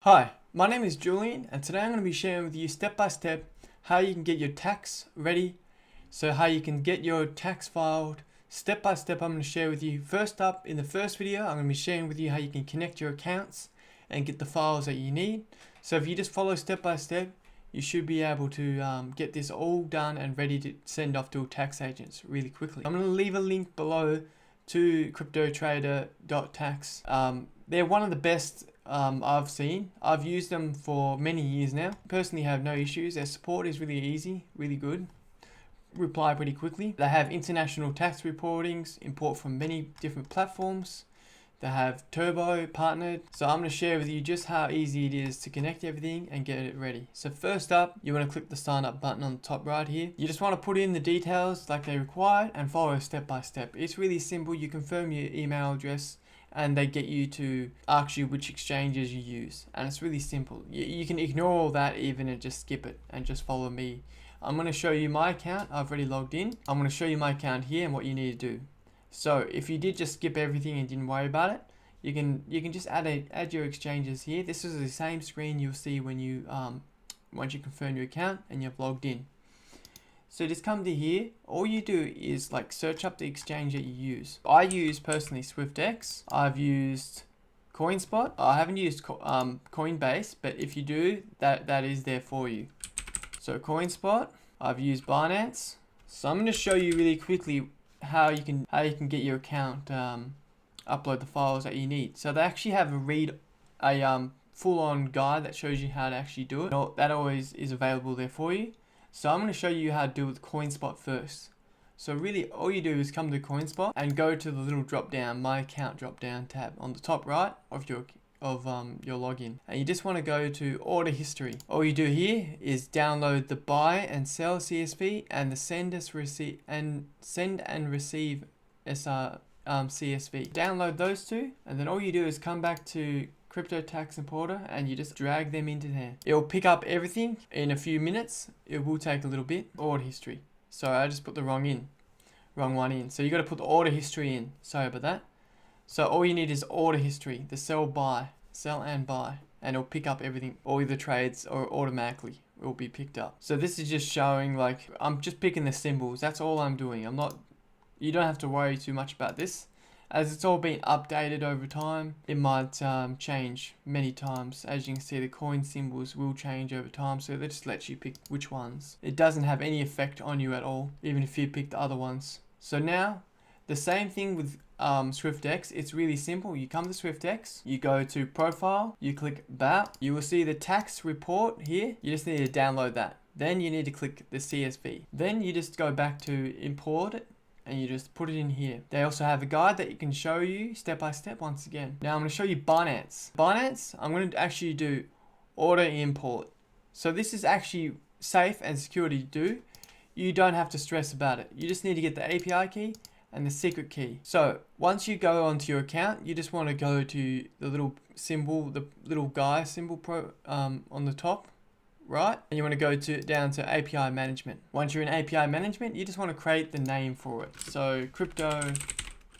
Hi, my name is Julian and today I'm going to be sharing with you step by step how you can get your tax ready. So how you can get your tax filed. Step by step I'm going to share with you. First up, in the first video I'm going to be sharing with you how you can connect your accounts and get the files that you need. So if you just follow step by step, you should be able to get this all done and ready to send off to tax agents really quickly. I'm going to leave a link below to cryptotrader.tax. They're one of the best I've seen. I've used them for many years now. Personally have no issues. Their support is really easy, really good. Reply pretty quickly. They have international tax reportings, import from many different platforms. They have Turbo partnered. So I'm going to share with you just how easy it is to connect everything and get it ready. So first up, you want to click the sign up button on the top right here. You just want to put in the details like they require and follow step by step. It's really simple. You confirm your email address and they get you to ask you which exchanges you use. And it's really simple. You can ignore all that even and just skip it and just follow me. I'm going to show you my account. I've already logged in. I'm going to show you my account here and what you need to do. So if you did just skip everything and didn't worry about it, you can just add your exchanges here. This is the same screen you'll see when you once you confirm your account and you've logged in. So just come to here. All you do is like search up the exchange that you use. I use personally SwiftX. I've used CoinSpot. I haven't used Coinbase, but if you do, that is there for you. So CoinSpot. I've used Binance. So I'm going to show you really quickly how you can get your account upload the files that you need. So they actually have a full-on guide that shows you how to actually do it. That always is available there for you. So I'm going to show you how to do it with CoinSpot first. So really all you do is come to CoinSpot and go to the little drop down, my account drop down tab on the top right of your login, and you just want to go to order history. All you do here is download the buy and sell CSV and the send and receive CSV. Download those two, and then all you do is come back to Crypto Tax Importer and you just drag them into there. It'll pick up everything in a few minutes. It will take a little bit. Order history. Sorry, I just put the wrong one in. So you got to put the order history in. Sorry about that. So all you need is order history, the sell and buy, and it'll pick up everything. All the trades or automatically will be picked up. So this is just showing, like, I'm just picking the symbols. That's all I'm doing. You don't have to worry too much about this. As it's all been updated over time, it might change many times. As you can see, the coin symbols will change over time, so that just lets you pick which ones. It doesn't have any effect on you at all, even if you pick the other ones. So now, the same thing with SwiftX. It's really simple. You come to SwiftX, you go to Profile, you click About. You will see the tax report here. You just need to download that. Then you need to click the CSV. Then you just go back to Import it, and you just put it in here. They also have a guide that you can show you step by step once again. Now I'm going to show you Binance. Binance, I'm going to actually do auto import. So this is actually safe and secure to do. You don't have to stress about it. You just need to get the API key and the secret key. So once you go onto your account, you just want to go to the little symbol, the little guy symbol on the top right, and you want to go down to API management. Once you're in API management, you just want to create the name for it. So crypto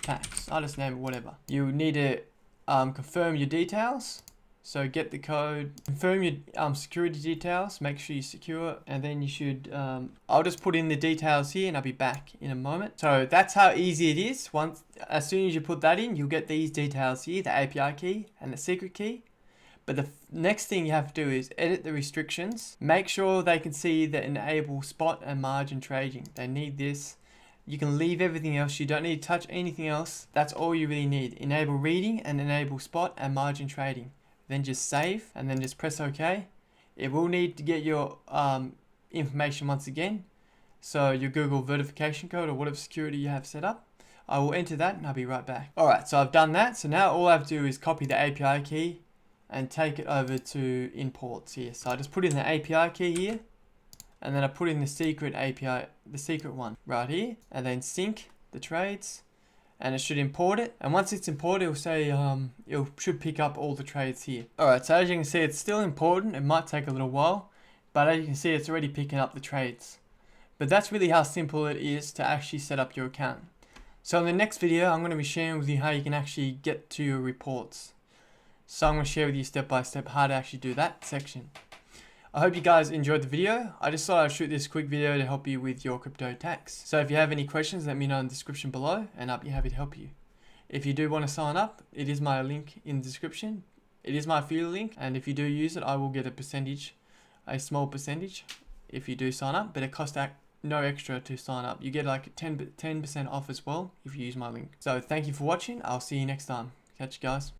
tax, I'll just name it whatever. You need to confirm your details. So get the code, confirm your security details, make sure you secure, and then you should, I'll just put in the details here and I'll be back in a moment. So that's how easy it is. As soon as you put that in, you'll get these details here, the API key and the secret key. But the next thing you have to do is edit the restrictions. Make sure they can see the enable spot and margin trading. They need this. You can leave everything else. You don't need to touch anything else. That's all you really need. Enable reading and enable spot and margin trading. Then just save and then just press OK. It will need to get your information once again. So your Google verification code or whatever security you have set up. I will enter that and I'll be right back. Alright, so I've done that. So now all I have to do is copy the API key and take it over to imports here. So I just put in the API key here, and then I put in the secret API, the secret one right here, and then sync the trades, and it should import it. And once it's imported, it'll say, it should pick up all the trades here. Alright, so as you can see, it's still important. It might take a little while, but as you can see, it's already picking up the trades. But that's really how simple it is to actually set up your account. So in the next video, I'm going to be sharing with you how you can actually get to your reports. So I'm going to share with you step by step how to actually do that section. I hope you guys enjoyed the video. I just thought I'd shoot this quick video to help you with your crypto tax. So if you have any questions, let me know in the description below and I'll be happy to help you. If you do want to sign up, it is my link in the description. It is my affiliate link, and if you do use it, I will get a small percentage if you do sign up, but it costs no extra to sign up. You get like 10% off as well if you use my link. So thank you for watching. I'll see you next time. Catch you guys.